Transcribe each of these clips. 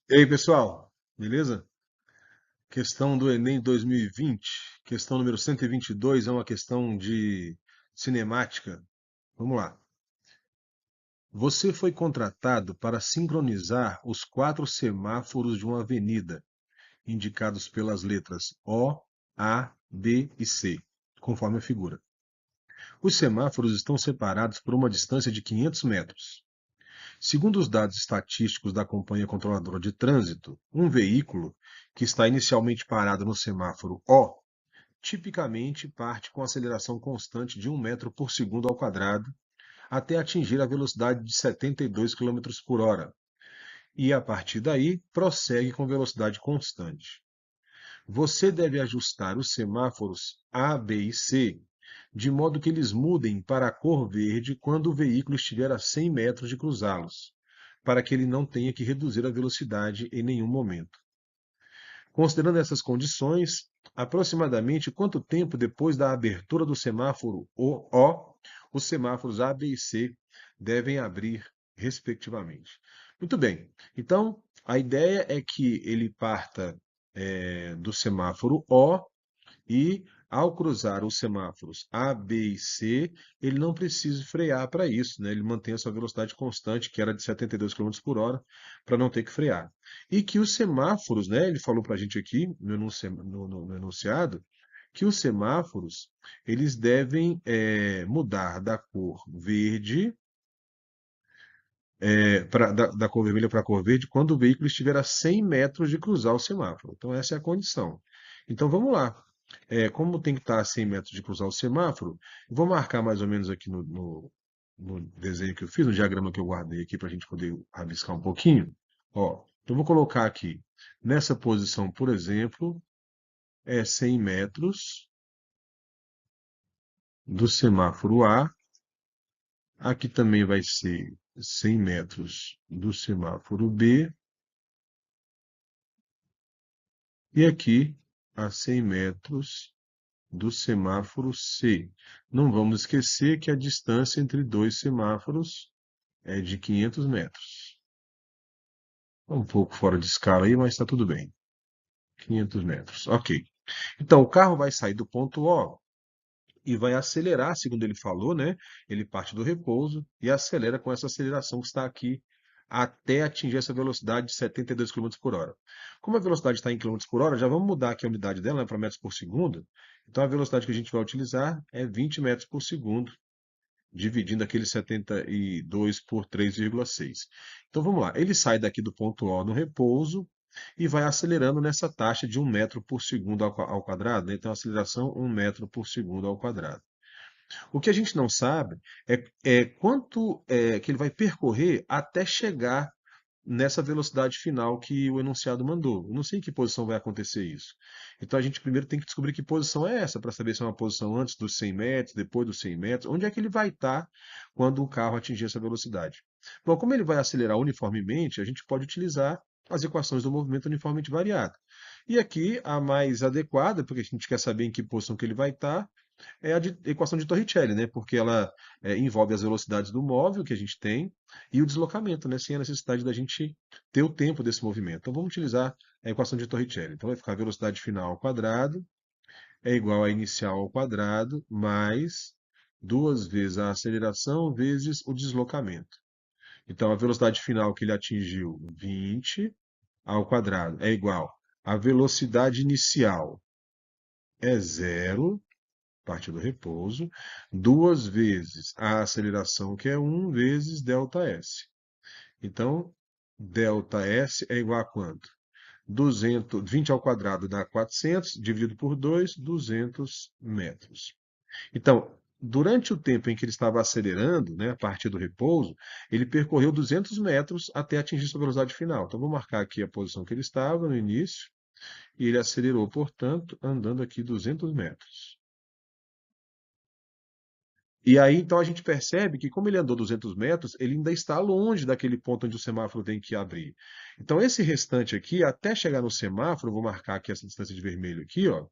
E aí, pessoal? Beleza? Questão do Enem 2020, questão número 122, é uma questão de cinemática. Vamos lá. Você foi contratado para sincronizar os 4 semáforos de uma avenida, indicados pelas letras O, A, B e C, conforme a figura. Os semáforos estão separados por uma distância de 500 metros. Segundo os dados estatísticos da Companhia Controladora de Trânsito, um veículo que está inicialmente parado no semáforo O tipicamente parte com aceleração constante de 1 metro por segundo ao quadrado até atingir a velocidade de 72 quilômetros por hora e, a partir daí, prossegue com velocidade constante. Você deve ajustar os semáforos A, B e C de modo que eles mudem para a cor verde quando o veículo estiver a 100 metros de cruzá-los, para que ele não tenha que reduzir a velocidade em nenhum momento. Considerando essas condições, aproximadamente quanto tempo depois da abertura do semáforo O, os semáforos A, B e C devem abrir, respectivamente? Muito bem. Então, a ideia é que ele parta do semáforo O e, ao cruzar os semáforos A, B e C, ele não precisa frear para isso, né? Ele mantém a sua velocidade constante, que era de 72 quilômetros por hora, para não ter que frear. E que os semáforos, né? Ele falou para a gente aqui no enunciado, que os semáforos eles devem mudar da cor verde, da cor vermelha para a cor verde, quando o veículo estiver a 100 metros de cruzar o semáforo. Então, essa é a condição. Então, vamos lá. Como tem que estar a 100 metros de cruzar o semáforo, eu vou marcar mais ou menos aqui no desenho que eu fiz, no diagrama que eu guardei aqui para a gente poder rabiscar um pouquinho. Ó, eu vou colocar aqui, nessa posição, por exemplo, 100 metros do semáforo A. Aqui também vai ser 100 metros do semáforo B. E aqui a 100 metros do semáforo C. Não vamos esquecer que a distância entre dois semáforos é de 500 metros. Um pouco fora de escala aí, mas está tudo bem. 500 metros, ok. Então, o carro vai sair do ponto O e vai acelerar, segundo ele falou, né? Ele parte do repouso e acelera com essa aceleração que está aqui até atingir essa velocidade de 72 quilômetros por hora. Como a velocidade está em quilômetros por hora, já vamos mudar aqui a unidade dela, né, para metros por segundo. Então, a velocidade que a gente vai utilizar é 20 metros por segundo, dividindo aquele 72 por 3,6. Então, vamos lá. Ele sai daqui do ponto O no repouso e vai acelerando nessa taxa de 1 metro por segundo ao quadrado, né? Então, a aceleração 1 metro por segundo ao quadrado. O que a gente não sabe é quanto que ele vai percorrer até chegar nessa velocidade final que o enunciado mandou. Eu não sei em que posição vai acontecer isso. Então a gente primeiro tem que descobrir que posição é essa, para saber se é uma posição antes dos 100 metros, depois dos 100 metros, onde é que ele vai estar quando o carro atingir essa velocidade. Bom, como ele vai acelerar uniformemente, a gente pode utilizar as equações do movimento uniformemente variado. E aqui a mais adequada, porque a gente quer saber em que posição que ele vai estar, é a equação de Torricelli, né? Porque ela envolve as velocidades do móvel que a gente tem e o deslocamento, né? Sem a necessidade da gente ter o tempo desse movimento. Então vamos utilizar a equação de Torricelli. Então vai ficar a velocidade final ao quadrado é igual a inicial ao quadrado mais 2 vezes a aceleração vezes o deslocamento. Então a velocidade final que ele atingiu, 20 ao quadrado, é igual a velocidade inicial é zero, parte do repouso, 2 vezes a aceleração, que é 1 vezes ΔS. Então, ΔS é igual a quanto? 20 ao quadrado dá 400, dividido por 2, 200 metros. Então, durante o tempo em que ele estava acelerando, né, a partir do repouso, ele percorreu 200 metros até atingir sua velocidade final. Então, vou marcar aqui a posição que ele estava no início, e ele acelerou, portanto, andando aqui 200 metros. E aí, então, a gente percebe que, como ele andou 200 metros, ele ainda está longe daquele ponto onde o semáforo tem que abrir. Então, esse restante aqui, até chegar no semáforo, vou marcar aqui essa distância de vermelho aqui, ó,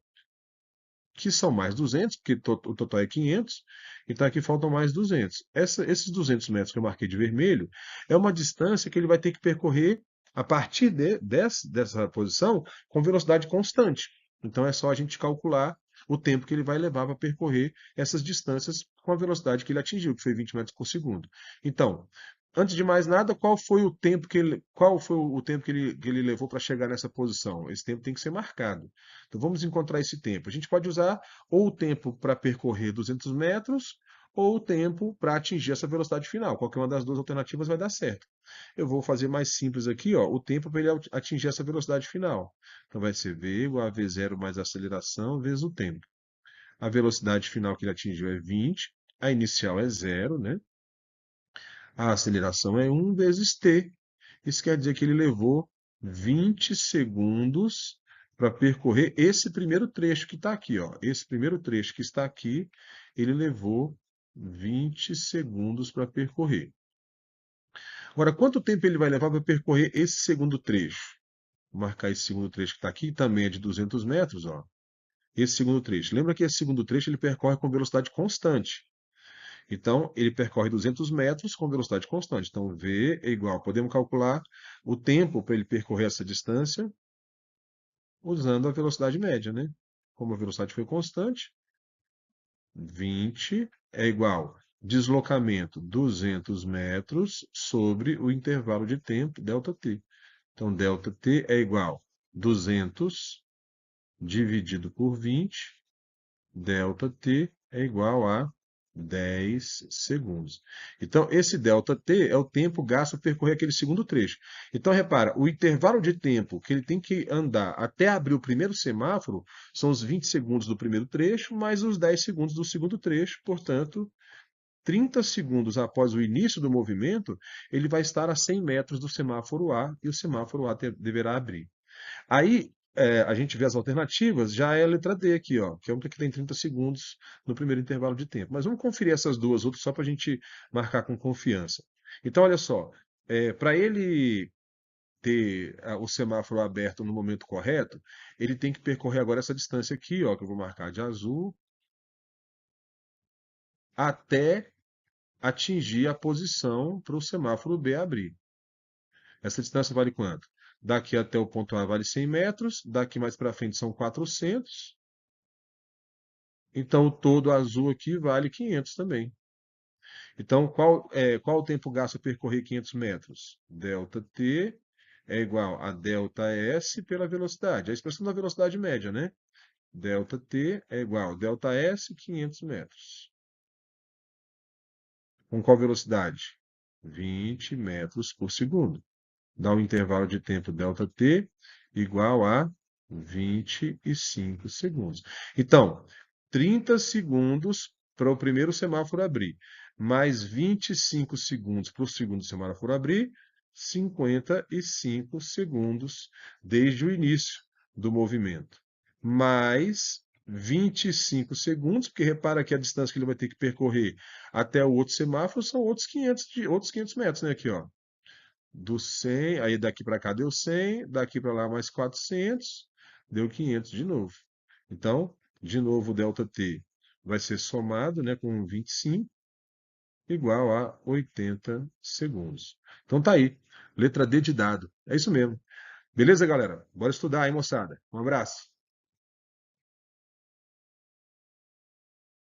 que são mais 200, porque o total é 500, então aqui faltam mais 200. Esses 200 metros que eu marquei de vermelho é uma distância que ele vai ter que percorrer a partir dessa posição com velocidade constante. Então é só a gente calcular o tempo que ele vai levar para percorrer essas distâncias com a velocidade que ele atingiu, que foi 20 metros por segundo. Então, antes de mais nada, qual foi o tempo que ele levou para chegar nessa posição? Esse tempo tem que ser marcado. Então vamos encontrar esse tempo. A gente pode usar ou o tempo para percorrer 200 metros ou o tempo para atingir essa velocidade final. Qualquer uma das duas alternativas vai dar certo. Eu vou fazer mais simples aqui, ó, o tempo para ele atingir essa velocidade final. Então vai ser v igual a v0 mais a aceleração vezes o tempo. A velocidade final que ele atingiu é 20, a inicial é 0, né? A aceleração é 1 vezes t. Isso quer dizer que ele levou 20 segundos para percorrer esse primeiro trecho que está aqui, ó. Esse primeiro trecho que está aqui, ele levou 20 segundos para percorrer. Agora, quanto tempo ele vai levar para percorrer esse segundo trecho? Vou marcar esse segundo trecho que está aqui, também é de 200 metros, ó. Esse segundo trecho. Lembra que esse segundo trecho ele percorre com velocidade constante. Então, ele percorre 200 metros com velocidade constante. Então, V é igual. Podemos calcular o tempo para ele percorrer essa distância usando a velocidade média, né? Como a velocidade foi constante, 20 é igual deslocamento 200 metros sobre o intervalo de tempo, ΔT. Então, ΔT é igual 200 dividido por 20, ΔT é igual a 10 segundos. Então, esse ΔT é o tempo gasto para percorrer aquele segundo trecho. Então, repara, o intervalo de tempo que ele tem que andar até abrir o primeiro semáforo são os 20 segundos do primeiro trecho, mais os 10 segundos do segundo trecho. Portanto, 30 segundos após o início do movimento, ele vai estar a 100 metros do semáforo A e o semáforo A deverá abrir. Aí, a gente vê as alternativas, já é a letra D aqui, ó, que é uma que tem 30 segundos no primeiro intervalo de tempo. Mas vamos conferir essas duas outras só para a gente marcar com confiança. Então, olha só, para ele ter o semáforo aberto no momento correto, ele tem que percorrer agora essa distância aqui, ó, que eu vou marcar de azul, até atingir a posição para o semáforo B abrir. Essa distância vale quanto? Daqui até o ponto A vale 100 metros, daqui mais para frente são 400. Então, o todo azul aqui vale 500 também. Então, qual o tempo gasto a percorrer 500 metros? ΔT é igual a ΔS pela velocidade. A expressão da velocidade média, né? ΔT é igual a ΔS 500 metros. Com qual velocidade? 20 metros por segundo. Dá um intervalo de tempo ΔT igual a 25 segundos. Então, 30 segundos para o primeiro semáforo abrir, mais 25 segundos para o segundo semáforo abrir, 55 segundos desde o início do movimento. Mais 25 segundos, porque repara que a distância que ele vai ter que percorrer até o outro semáforo são outros 500 metros, né? Aqui, ó. Do 100, aí daqui para cá deu 100, daqui para lá mais 400, deu 500 de novo. Então, de novo, o ΔT vai ser somado, né, com 25, igual a 80 segundos. Então tá aí, letra D de dado. É isso mesmo. Beleza, galera? Bora estudar aí, moçada. Um abraço.